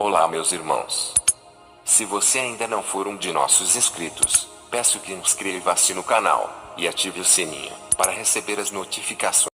Olá, meus irmãos. Se você ainda não for um de nossos inscritos, peço que inscreva-se no canal e ative o sininho para receber as notificações.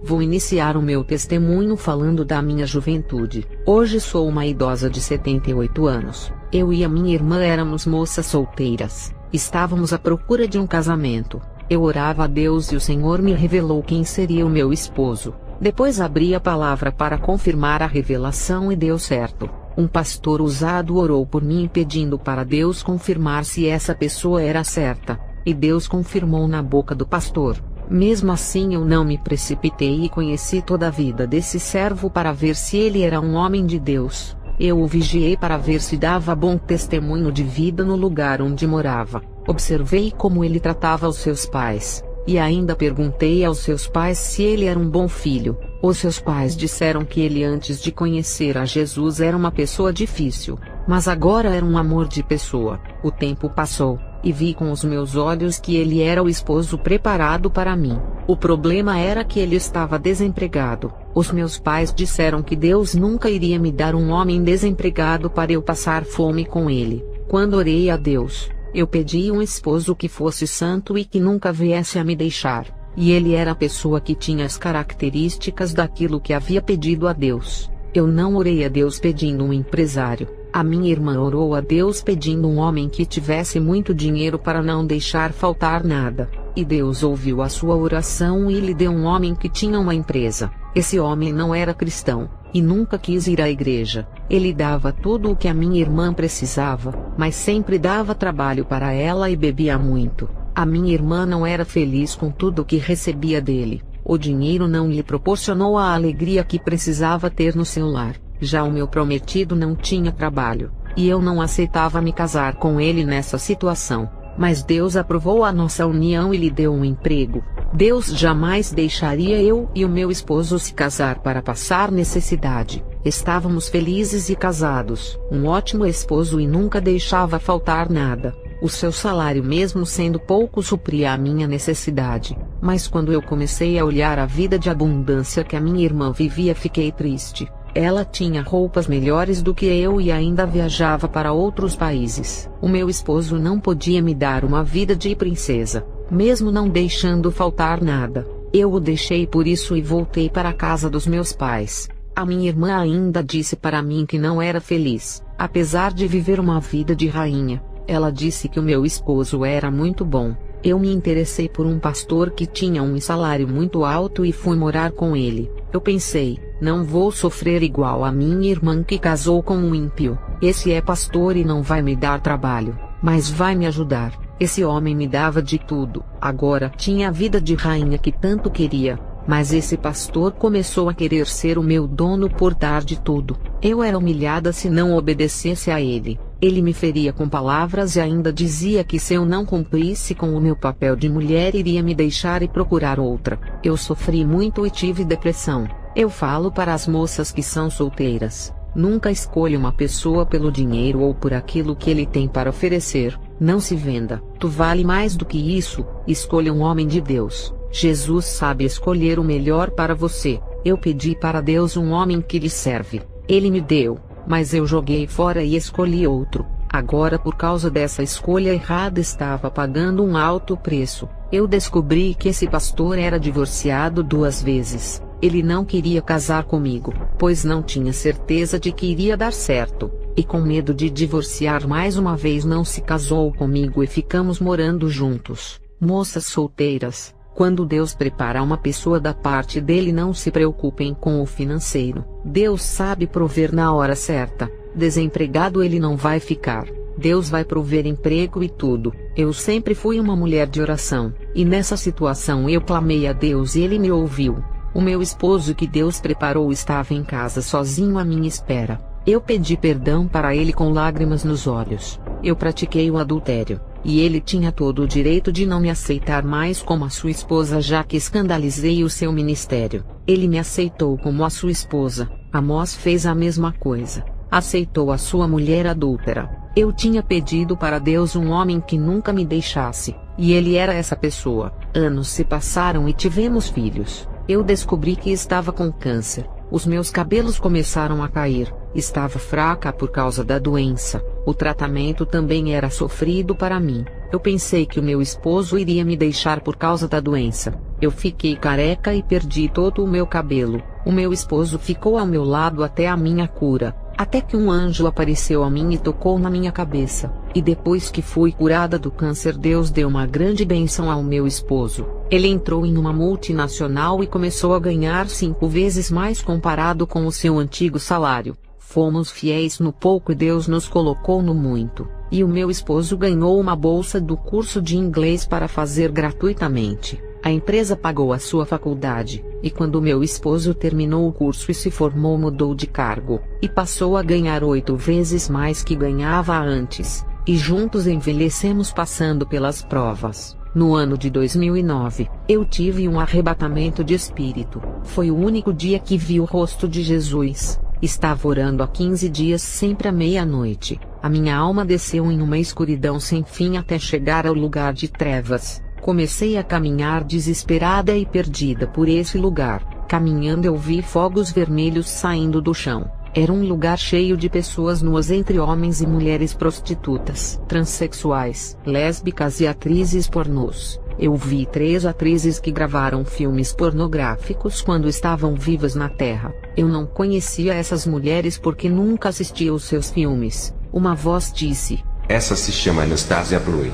Vou iniciar o meu testemunho falando da minha juventude. Hoje sou uma idosa de 78 anos. Eu e a minha irmã éramos moças solteiras. Estávamos à procura de um casamento. Eu orava a Deus e o Senhor me revelou quem seria o meu esposo. Depois abri a palavra para confirmar a revelação e deu certo. Um pastor usado orou por mim pedindo para Deus confirmar se essa pessoa era certa. E Deus confirmou na boca do pastor. Mesmo assim eu não me precipitei e conheci toda a vida desse servo para ver se ele era um homem de Deus. Eu o vigiei para ver se dava bom testemunho de vida no lugar onde morava. Observei como ele tratava os seus pais. E ainda perguntei aos seus pais se ele era um bom filho. Os seus pais disseram que ele antes de conhecer a Jesus era uma pessoa difícil, mas agora era um amor de pessoa. O tempo passou, e vi com os meus olhos que ele era o esposo preparado para mim. O problema era que ele estava desempregado. Os meus pais disseram que Deus nunca iria me dar um homem desempregado para eu passar fome com ele. Quando orei a Deus, eu pedi um esposo que fosse santo e que nunca viesse a me deixar. E ele era a pessoa que tinha as características daquilo que havia pedido a Deus. Eu não orei a Deus pedindo um empresário. A minha irmã orou a Deus pedindo um homem que tivesse muito dinheiro para não deixar faltar nada. E Deus ouviu a sua oração e lhe deu um homem que tinha uma empresa. Esse homem não era cristão, e nunca quis ir à igreja. Ele dava tudo o que a minha irmã precisava, mas sempre dava trabalho para ela e bebia muito. A minha irmã não era feliz com tudo o que recebia dele. O dinheiro não lhe proporcionou a alegria que precisava ter no seu lar. Já o meu prometido não tinha trabalho, e eu não aceitava me casar com ele nessa situação. Mas Deus aprovou a nossa união e lhe deu um emprego. Deus jamais deixaria eu e o meu esposo se casar para passar necessidade. Estávamos felizes e casados. Um ótimo esposo e nunca deixava faltar nada. O seu salário, mesmo sendo pouco, supria a minha necessidade. Mas quando eu comecei a olhar a vida de abundância que a minha irmã vivia, fiquei triste. Ela tinha roupas melhores do que eu e ainda viajava para outros países. O meu esposo não podia me dar uma vida de princesa, mesmo não deixando faltar nada. Eu o deixei por isso e voltei para a casa dos meus pais. A minha irmã ainda disse para mim que não era feliz, apesar de viver uma vida de rainha. Ela disse que o meu esposo era muito bom. Eu me interessei por um pastor que tinha um salário muito alto e fui morar com ele. Eu pensei, não vou sofrer igual a minha irmã que casou com um ímpio. Esse é pastor e não vai me dar trabalho, mas vai me ajudar. Esse homem me dava de tudo. Agora tinha a vida de rainha que tanto queria. Mas esse pastor começou a querer ser o meu dono por dar de tudo. Eu era humilhada se não obedecesse a ele. Ele me feria com palavras e ainda dizia que se eu não cumprisse com o meu papel de mulher iria me deixar e procurar outra. Eu sofri muito e tive depressão. Eu falo para as moças que são solteiras: nunca escolha uma pessoa pelo dinheiro ou por aquilo que ele tem para oferecer. Não se venda. Tu vale mais do que isso. Escolha um homem de Deus. Jesus sabe escolher o melhor para você. Eu pedi para Deus um homem que lhe serve. Ele me deu, mas eu joguei fora e escolhi outro. Agora, por causa dessa escolha errada, estava pagando um alto preço. Eu descobri que esse pastor era divorciado 2 vezes. Ele não queria casar comigo, pois não tinha certeza de que iria dar certo. E com medo de divorciar mais uma vez, não se casou comigo e ficamos morando juntos. Moças solteiras, quando Deus prepara uma pessoa da parte dele, não se preocupem com o financeiro. Deus sabe prover na hora certa. Desempregado ele não vai ficar. Deus vai prover emprego e tudo. Eu sempre fui uma mulher de oração, e nessa situação eu clamei a Deus e ele me ouviu. O meu esposo que Deus preparou estava em casa sozinho à minha espera. Eu pedi perdão para ele com lágrimas nos olhos. Eu pratiquei o adultério, e ele tinha todo o direito de não me aceitar mais como a sua esposa, já que escandalizei o seu ministério. Ele me aceitou como a sua esposa. Amós fez a mesma coisa. Aceitou a sua mulher adúltera. Eu tinha pedido para Deus um homem que nunca me deixasse, e ele era essa pessoa. Anos se passaram e tivemos filhos. Eu descobri que estava com câncer. Os meus cabelos começaram a cair. Estava fraca por causa da doença. O tratamento também era sofrido para mim. Eu pensei que o meu esposo iria me deixar por causa da doença. Eu fiquei careca e perdi todo o meu cabelo. O meu esposo ficou ao meu lado até a minha cura. Até que um anjo apareceu a mim e tocou na minha cabeça. E depois que fui curada do câncer, Deus deu uma grande bênção ao meu esposo. Ele entrou em uma multinacional e começou a ganhar 5 vezes mais comparado com o seu antigo salário. Fomos fiéis no pouco e Deus nos colocou no muito. E o meu esposo ganhou uma bolsa do curso de inglês para fazer gratuitamente. A empresa pagou a sua faculdade, e quando meu esposo terminou o curso e se formou, mudou de cargo, e passou a ganhar 8 vezes mais que ganhava antes, e juntos envelhecemos passando pelas provas. No ano de 2009, eu tive um arrebatamento de espírito. Foi o único dia que vi o rosto de Jesus. Estava orando há 15 dias, sempre à meia-noite. A minha alma desceu em uma escuridão sem fim até chegar ao lugar de trevas. Comecei a caminhar desesperada e perdida por esse lugar. Caminhando, eu vi fogos vermelhos saindo do chão. Era um lugar cheio de pessoas nuas, entre homens e mulheres, prostitutas, transexuais, lésbicas e atrizes pornôs. Eu vi 3 atrizes que gravaram filmes pornográficos quando estavam vivas na Terra. Eu não conhecia essas mulheres porque nunca assistia aos seus filmes. Uma voz disse: "Essa se chama Anastasia Blue."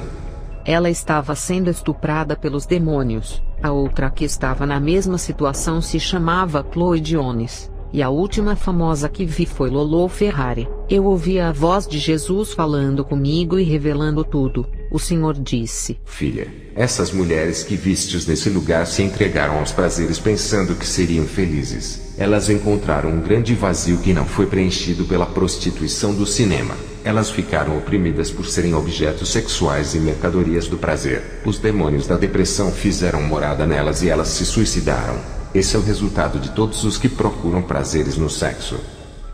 Ela estava sendo estuprada pelos demônios. A outra que estava na mesma situação se chamava Chloe Jones. E a última famosa que vi foi Lolo Ferrari. Eu ouvia a voz de Jesus falando comigo e revelando tudo. O Senhor disse: "Filha, essas mulheres que vistes nesse lugar se entregaram aos prazeres pensando que seriam felizes. Elas encontraram um grande vazio que não foi preenchido pela prostituição do cinema. Elas ficaram oprimidas por serem objetos sexuais e mercadorias do prazer. Os demônios da depressão fizeram morada nelas e elas se suicidaram. Esse é o resultado de todos os que procuram prazeres no sexo."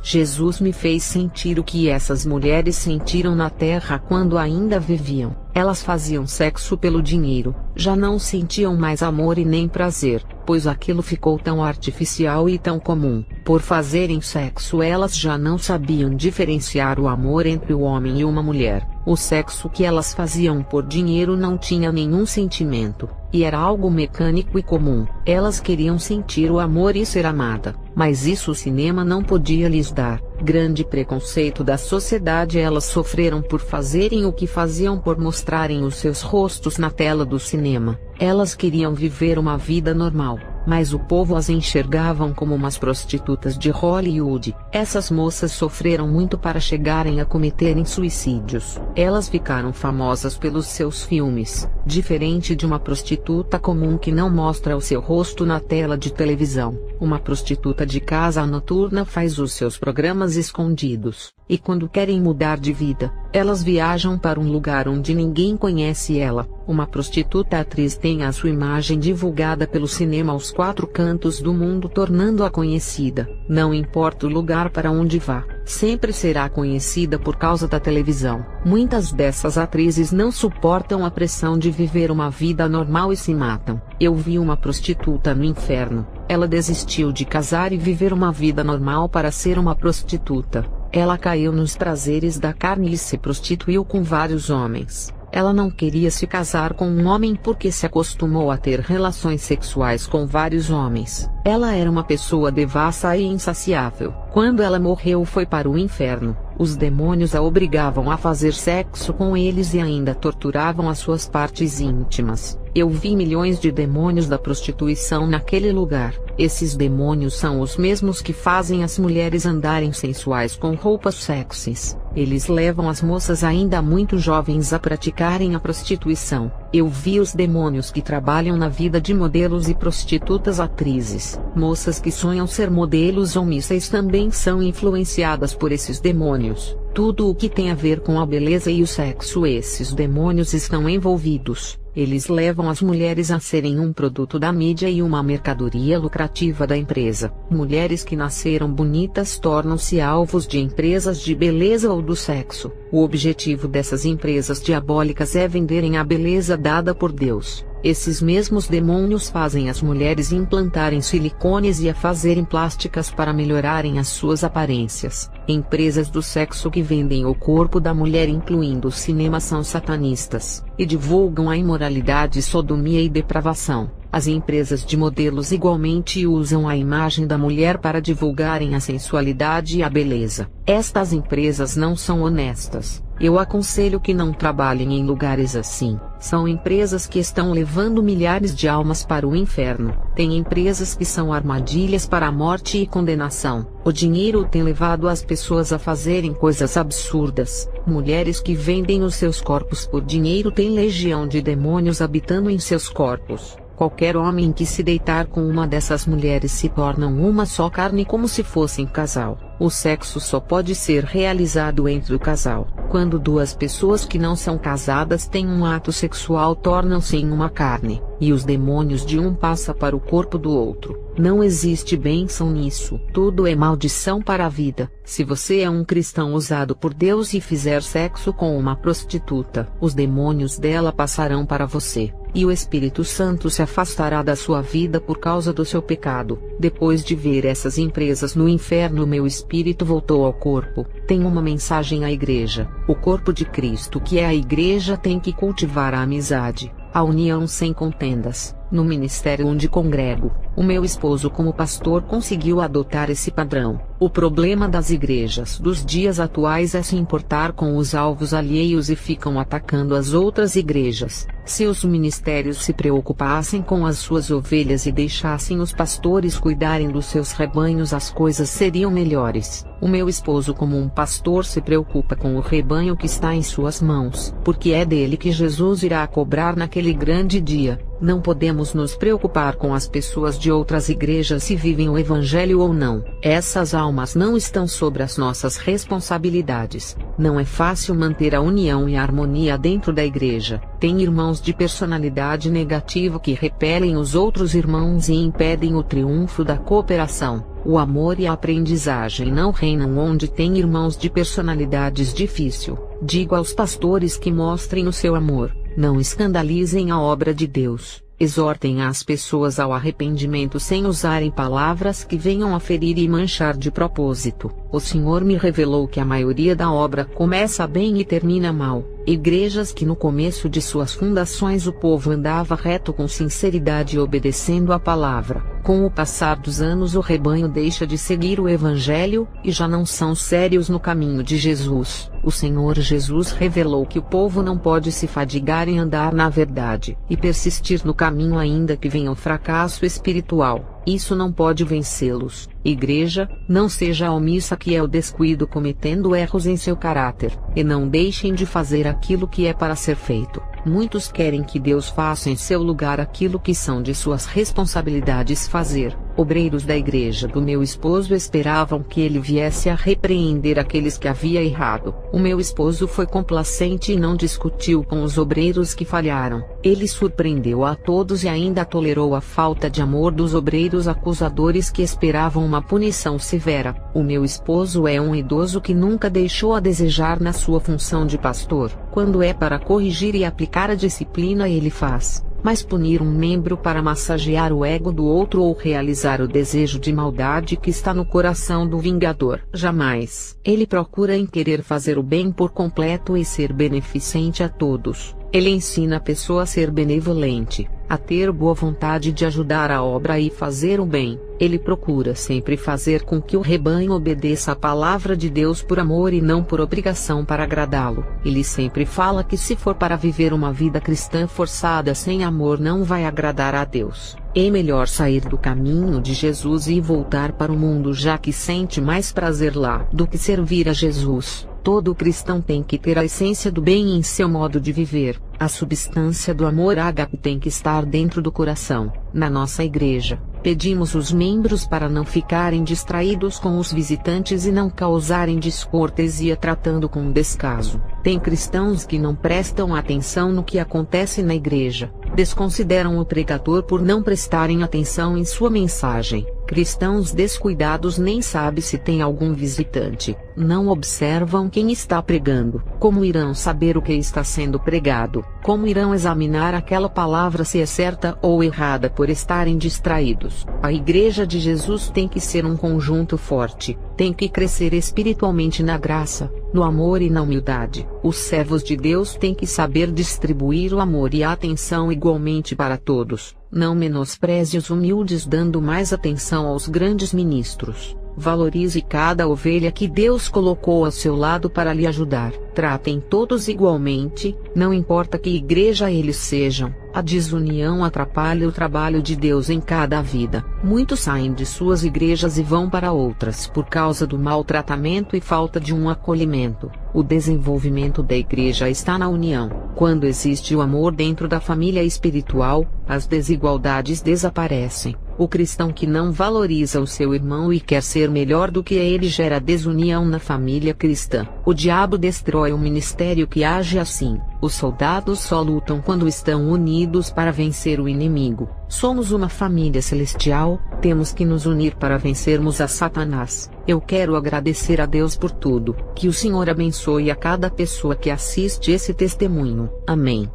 Jesus me fez sentir o que essas mulheres sentiram na Terra quando ainda viviam. Elas faziam sexo pelo dinheiro, já não sentiam mais amor e nem prazer, pois aquilo ficou tão artificial e tão comum. Por fazerem sexo, elas já não sabiam diferenciar o amor entre o homem e uma mulher. O sexo que elas faziam por dinheiro não tinha nenhum sentimento, e era algo mecânico e comum. Elas queriam sentir o amor e ser amada, mas isso o cinema não podia lhes dar. Grande preconceito da sociedade elas sofreram por fazerem o que faziam, por mostrarem os seus rostos na tela do cinema. Elas queriam viver uma vida normal, mas o povo as enxergavam como umas prostitutas de Hollywood. Essas moças sofreram muito para chegarem a cometerem suicídios. Elas ficaram famosas pelos seus filmes, diferente de uma prostituta comum que não mostra o seu rosto na tela de televisão. Uma prostituta de casa noturna faz os seus programas escondidos, e quando querem mudar de vida, elas viajam para um lugar onde ninguém conhece ela. Uma prostituta atriz tem a sua imagem divulgada pelo cinema aos 4 cantos do mundo, tornando-a conhecida. Não importa o lugar para onde vá, sempre será conhecida por causa da televisão. Muitas dessas atrizes não suportam a pressão de viver uma vida normal e se matam. Eu vi uma prostituta no inferno. Ela desistiu de casar e viver uma vida normal para ser uma prostituta. Ela caiu nos prazeres da carne e se prostituiu com vários homens. Ela não queria se casar com um homem porque se acostumou a ter relações sexuais com vários homens. Ela era uma pessoa devassa e insaciável. Quando ela morreu, foi para o inferno. Os demônios a obrigavam a fazer sexo com eles e ainda torturavam as suas partes íntimas. Eu vi milhões de demônios da prostituição naquele lugar. Esses demônios são os mesmos que fazem as mulheres andarem sensuais com roupas sexys. Eles levam as moças ainda muito jovens a praticarem a prostituição. Eu vi os demônios que trabalham na vida de modelos e prostitutas atrizes. Moças que sonham ser modelos ou mísseis também são influenciadas por esses demônios. Tudo o que tem a ver com a beleza e o sexo, esses demônios estão envolvidos. Eles levam as mulheres a serem um produto da mídia e uma mercadoria lucrativa da empresa. Mulheres que nasceram bonitas tornam-se alvos de empresas de beleza ou do sexo. O objetivo dessas empresas diabólicas é venderem a beleza dada por Deus. Esses mesmos demônios fazem as mulheres implantarem silicones e a fazerem plásticas para melhorarem as suas aparências. Empresas do sexo que vendem o corpo da mulher, incluindo o cinema, são satanistas, e divulgam a imoralidade, sodomia e depravação. As empresas de modelos igualmente usam a imagem da mulher para divulgarem a sensualidade e a beleza. Estas empresas não são honestas. Eu aconselho que não trabalhem em lugares assim. São empresas que estão levando milhares de almas para o inferno. Tem empresas que são armadilhas para a morte e condenação. O dinheiro tem levado as pessoas a fazerem coisas absurdas. Mulheres que vendem os seus corpos por dinheiro têm legião de demônios habitando em seus corpos. Qualquer homem que se deitar com uma dessas mulheres se tornam uma só carne, como se fossem casal. O sexo só pode ser realizado entre o casal. Quando duas pessoas que não são casadas têm um ato sexual, tornam-se em uma carne, e os demônios de um passam para o corpo do outro. Não existe bênção nisso. Tudo é maldição para a vida. Se você é um cristão usado por Deus e fizer sexo com uma prostituta, os demônios dela passarão para você, e o Espírito Santo se afastará da sua vida por causa do seu pecado. Depois de ver essas empresas no inferno, meu espírito voltou ao corpo. Tem uma mensagem à igreja. O corpo de Cristo, que é a igreja, tem que cultivar a amizade, a união sem contendas. No ministério onde congrego, o meu esposo, como pastor, conseguiu adotar esse padrão. O problema das igrejas dos dias atuais é se importar com os alvos alheios e ficam atacando as outras igrejas. Se os ministérios se preocupassem com as suas ovelhas e deixassem os pastores cuidarem dos seus rebanhos, as coisas seriam melhores. O meu esposo, como um pastor, se preocupa com o rebanho que está em suas mãos, porque é dele que Jesus irá cobrar naquele grande dia. Não podemos nos preocupar com as pessoas de outras igrejas, se vivem o evangelho ou não. Essas almas não estão sobre as nossas responsabilidades. Não é fácil manter a união e a harmonia dentro da igreja. Tem irmãos de personalidade negativa que repelem os outros irmãos e impedem o triunfo da cooperação. O amor e a aprendizagem não reinam onde tem irmãos de personalidades difíceis. Digo aos pastores que mostrem o seu amor. Não escandalizem a obra de Deus. Exortem as pessoas ao arrependimento sem usarem palavras que venham a ferir e manchar de propósito. O Senhor me revelou que a maioria da obra começa bem e termina mal. Igrejas que no começo de suas fundações o povo andava reto com sinceridade e obedecendo a palavra. Com o passar dos anos o rebanho deixa de seguir o evangelho, e já não são sérios no caminho de Jesus. O Senhor Jesus revelou que o povo não pode se fadigar em andar na verdade, e persistir no caminho ainda que venha o fracasso espiritual. Isso não pode vencê-los. Igreja, não seja omissa, que é o descuido, cometendo erros em seu caráter, e não deixem de fazer aquilo que é para ser feito. Muitos querem que Deus faça em seu lugar aquilo que são de suas responsabilidades fazer. Obreiros da igreja do meu esposo esperavam que ele viesse a repreender aqueles que havia errado. O meu esposo foi complacente e não discutiu com os obreiros que falharam. Ele surpreendeu a todos e ainda tolerou a falta de amor dos obreiros acusadores que esperavam uma punição severa. O meu esposo é um idoso que nunca deixou a desejar na sua função de pastor. Quando é para corrigir e aplicar a disciplina, ele faz. Mas punir um membro para massagear o ego do outro ou realizar o desejo de maldade que está no coração do vingador, jamais. Ele procura em querer fazer o bem por completo e ser beneficente a todos. Ele ensina a pessoa a ser benevolente, a ter boa vontade de ajudar a obra e fazer o bem. Ele procura sempre fazer com que o rebanho obedeça a palavra de Deus por amor e não por obrigação para agradá-lo. Ele sempre fala que se for para viver uma vida cristã forçada sem amor, não vai agradar a Deus. É melhor sair do caminho de Jesus e voltar para o mundo, já que sente mais prazer lá do que servir a Jesus. Todo cristão tem que ter a essência do bem em seu modo de viver. A substância do amor ágape tem que estar dentro do coração. Na nossa igreja, Pedimos os membros para não ficarem distraídos com os visitantes e não causarem descortesia tratando com descaso. Tem cristãos que não prestam atenção no que acontece na igreja, desconsideram o pregador por não prestarem atenção em sua mensagem. Cristãos descuidados nem sabem se tem algum visitante, não observam quem está pregando. Como irão saber o que está sendo pregado? Como irão examinar aquela palavra se é certa ou errada por estarem distraídos? A Igreja de Jesus tem que ser um conjunto forte, tem que crescer espiritualmente na graça, no amor e na humildade. Os servos de Deus têm que saber distribuir o amor e a atenção igualmente para todos. Não menospreze os humildes dando mais atenção aos grandes ministros. Valorize cada ovelha que Deus colocou ao seu lado para lhe ajudar. Tratem todos igualmente, não importa que igreja eles sejam. A desunião atrapalha o trabalho de Deus em cada vida. Muitos saem de suas igrejas e vão para outras por causa do maltratamento e falta de um acolhimento. O desenvolvimento da igreja está na união. Quando existe o amor dentro da família espiritual, as desigualdades desaparecem. O cristão que não valoriza o seu irmão e quer ser melhor do que ele gera desunião na família cristã. O diabo destrói um ministério que age assim. Os soldados só lutam quando estão unidos para vencer o inimigo. Somos uma família celestial, temos que nos unir para vencermos a Satanás. Eu quero agradecer a Deus por tudo. Que o Senhor abençoe a cada pessoa que assiste esse testemunho. Amém.